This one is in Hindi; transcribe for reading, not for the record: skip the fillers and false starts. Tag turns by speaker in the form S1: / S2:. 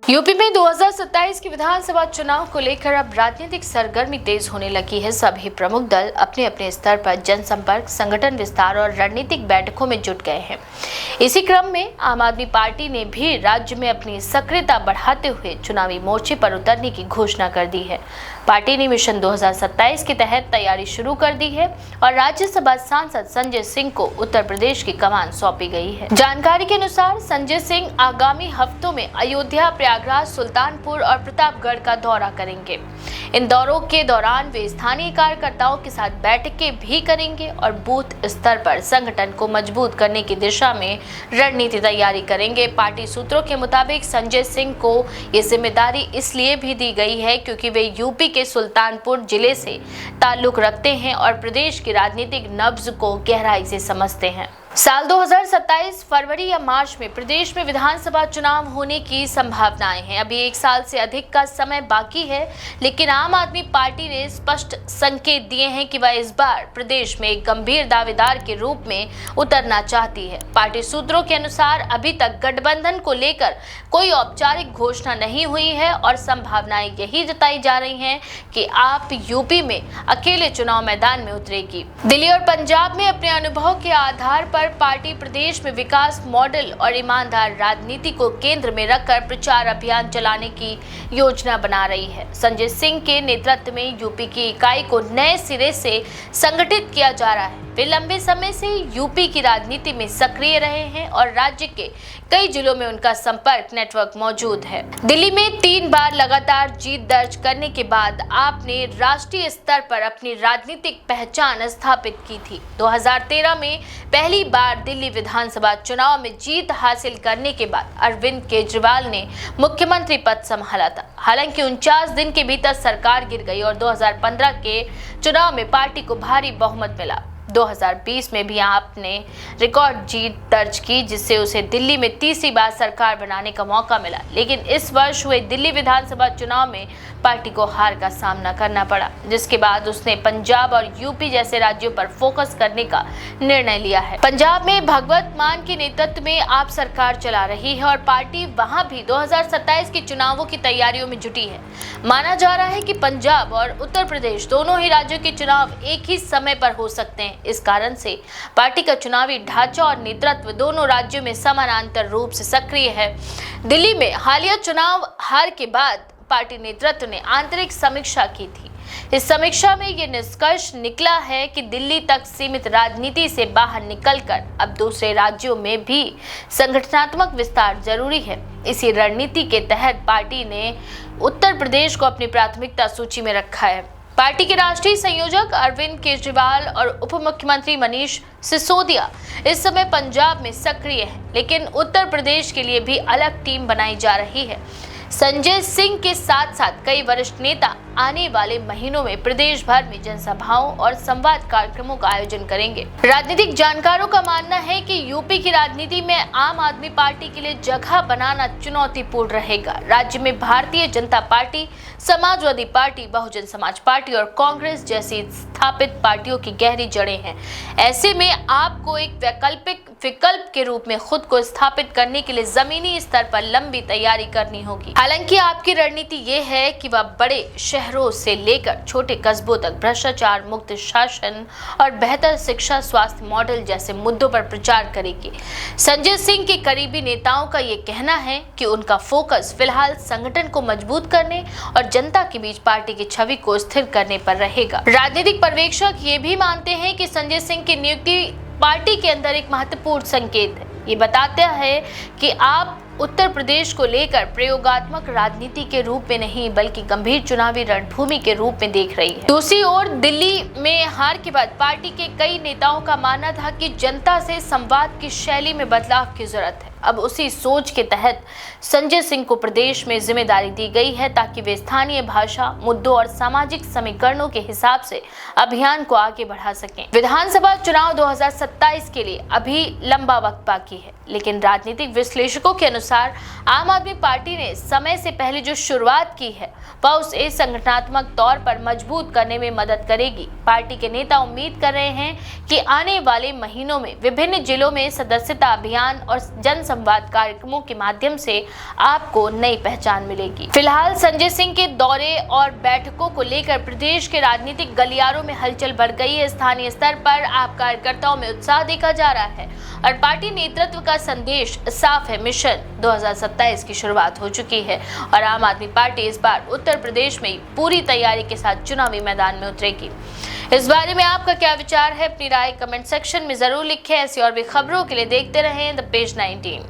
S1: यूपी में 2027 के विधानसभा चुनाव को लेकर अब राजनीतिक सरगर्मी तेज होने लगी है। सभी प्रमुख दल अपने अपने स्तर पर जनसंपर्क, संगठन विस्तार और रणनीतिक बैठकों में जुट गए हैं। इसी क्रम में आम आदमी पार्टी ने भी राज्य में अपनी सक्रियता बढ़ाते हुए चुनावी मोर्चे पर उतरने की घोषणा कर दी है। पार्टी ने मिशन 2027 के तहत तैयारी शुरू कर दी है और राज्यसभा सांसद संजय सिंह को उत्तर प्रदेश की कमान सौंपी गई है। जानकारी के अनुसार संजय सिंह आगामी हफ्तों में अयोध्या, प्रयागराज, सुल्तानपुर और प्रतापगढ़ का दौरा करेंगे। इन दौरों के दौरान वे स्थानीय कार्यकर्ताओं के साथ बैठकें भी करेंगे और बूथ स्तर पर संगठन को मजबूत करने की दिशा में रणनीति तैयारी करेंगे। पार्टी सूत्रों के मुताबिक संजय सिंह को ये जिम्मेदारी इसलिए भी दी गई है क्योंकि वे यूपी के सुल्तानपुर जिले से ताल्लुक रखते हैं और प्रदेश की राजनीतिक नब्ज को गहराई से समझते हैं। साल 2027 फरवरी या मार्च में प्रदेश में विधानसभा चुनाव होने की संभावनाएं हैं। अभी 1 साल से अधिक का समय बाकी है, लेकिन आम आदमी पार्टी ने स्पष्ट संकेत दिए हैं कि वह इस बार प्रदेश में एक गंभीर दावेदार के रूप में उतरना चाहती है। पार्टी सूत्रों के अनुसार अभी तक गठबंधन को लेकर कोई औपचारिक घोषणा नहीं हुई है और संभावनाएं यही जताई जा रही हैं कि आप यूपी में अकेले चुनाव मैदान में उतरेगी। दिल्ली और पंजाब में अपने अनुभव के आधार पर पार्टी प्रदेश में विकास मॉडल और ईमानदार राजनीति को केंद्र में रखकर प्रचार अभियान चलाने की योजना बना रही है। संजय सिंह के नेतृत्व में यूपी की इकाई को नए सिरे से संगठित किया जा रहा है। वे लंबे समय से यूपी की राजनीति में सक्रिय रहे हैं और राज्य के कई जिलों में उनका संपर्क नेटवर्क मौजूद है। दिल्ली में 3 बार लगातार जीत दर्ज करने के बाद आपने राष्ट्रीय स्तर पर अपनी राजनीतिक पहचान स्थापित की थी। 2013 में पहली बार दिल्ली विधानसभा चुनाव में जीत हासिल करने के बाद अरविंद केजरीवाल ने मुख्यमंत्री पद संभाला था। हालांकि 49 दिन के भीतर सरकार गिर गई और 2015 के चुनाव में पार्टी को भारी बहुमत मिला। 2020 में भी आपने रिकॉर्ड जीत दर्ज की, जिससे उसे दिल्ली में तीसरी बार सरकार बनाने का मौका मिला। लेकिन इस वर्ष हुए दिल्ली विधानसभा चुनाव में पार्टी को हार का सामना करना पड़ा, जिसके बाद उसने पंजाब और यूपी जैसे राज्यों पर फोकस करने का निर्णय लिया है। पंजाब में भगवत मान के नेतृत्व में आप सरकार चला रही है और पार्टी वहां भी 2027 के चुनावों की तैयारियों में जुटी है। माना जा रहा है कि पंजाब और उत्तर प्रदेश दोनों ही राज्यों के चुनाव एक ही समय पर हो सकते हैं। इस कारण से पार्टी का चुनावी ढांचा और नेतृत्व दोनों राज्यों में समानांतर रूप से सक्रिय है। दिल्ली में हालिया चुनाव हार के बाद पार्टी नेतृत्व ने आंतरिक समीक्षा की थी। इस समीक्षा में ये निष्कर्ष निकला है कि दिल्ली तक सीमित राजनीति से बाहर निकलकर अब दूसरे राज्यों में भी संगठनात्मक विस्तार जरूरी है। इसी रणनीति के तहत पार्टी ने उत्तर प्रदेश को अपनी प्राथमिकता सूची में रखा है। पार्टी के राष्ट्रीय संयोजक अरविंद केजरीवाल और उप मुख्यमंत्री मनीष सिसोदिया इस समय पंजाब में सक्रिय हैं, लेकिन उत्तर प्रदेश के लिए भी अलग टीम बनाई जा रही है। संजय सिंह के साथ साथ कई वरिष्ठ नेता आने वाले महीनों में प्रदेश भर में जनसभाओं और संवाद कार्यक्रमों का आयोजन करेंगे। राजनीतिक जानकारों का मानना है कि यूपी की राजनीति में आम आदमी पार्टी के लिए जगह बनाना चुनौतीपूर्ण रहेगा। राज्य में Bharatiya Janata party, Samajwadi party, Bahujan Samaj party और कांग्रेस जैसी स्थापित पार्टियों की गहरी जड़ें हैं। ऐसे में आपको एक वैकल्पिक विकल्प के रूप में खुद को स्थापित करने के लिए जमीनी स्तर पर लंबी तैयारी करनी होगी। हालांकि आपकी रणनीति ये है कि वह बड़े शहरों से लेकर छोटे कस्बों तक भ्रष्टाचार मुक्त शासन और बेहतर शिक्षा, स्वास्थ्य मॉडल जैसे मुद्दों पर प्रचार करेगी। संजय सिंह के करीबी नेताओं का ये कहना है कि उनका फोकस फिलहाल संगठन को मजबूत करने और जनता के बीच पार्टी की छवि को स्थिर करने पर रहेगा। राजनीतिक पर्यवेक्षक ये भी मानते हैं कि संजय सिंह की नियुक्ति पार्टी के अंदर एक महत्वपूर्ण संकेत है। ये बताता है कि आप उत्तर प्रदेश को लेकर प्रयोगात्मक राजनीति के रूप में नहीं बल्कि गंभीर चुनावी रणभूमि के रूप में देख रही है। दूसरी ओर दिल्ली में हार के बाद पार्टी के कई नेताओं का मानना था कि जनता से संवाद की शैली में बदलाव की जरूरत है। अब उसी सोच के तहत संजय सिंह को प्रदेश में जिम्मेदारी दी गई है ताकि वे स्थानीय भाषा, मुद्दों और सामाजिक समीकरणों के हिसाब से अभियान को आगे बढ़ा सकें। विधानसभा चुनाव 2027 के लिए अभी लंबा वक्त बाकी है, लेकिन राजनीतिक विश्लेषकों के अनुसार आम आदमी पार्टी ने समय से पहले जो शुरुआत की है वह उसे संगठनात्मक तौर पर मजबूत करने में मदद करेगी। पार्टी के नेता उम्मीद कर रहे हैं कि आने वाले महीनों में विभिन्न जिलों में सदस्यता अभियान और जनसंपर्क संवाद कार्यक्रमों के माध्यम से आपको नई पहचान मिलेगी। फिलहाल संजय सिंह के दौरे और बैठकों को लेकर प्रदेश के राजनीतिक गलियारों में हलचल बढ़ गई है। स्थानीय स्तर पर आप कार्यकर्ताओं में उत्साह देखा जा रहा है और पार्टी नेतृत्व का संदेश साफ है। मिशन 2027 की शुरुआत हो चुकी है और आम आदमी पार्टी इस बार उत्तर प्रदेश में पूरी तैयारी के साथ चुनावी मैदान में उतरेगी। इस बारे में आपका क्या विचार है? अपनी राय कमेंट सेक्शन में जरूर लिखें। ऐसी और भी खबरों के लिए देखते रहें द पेज 19।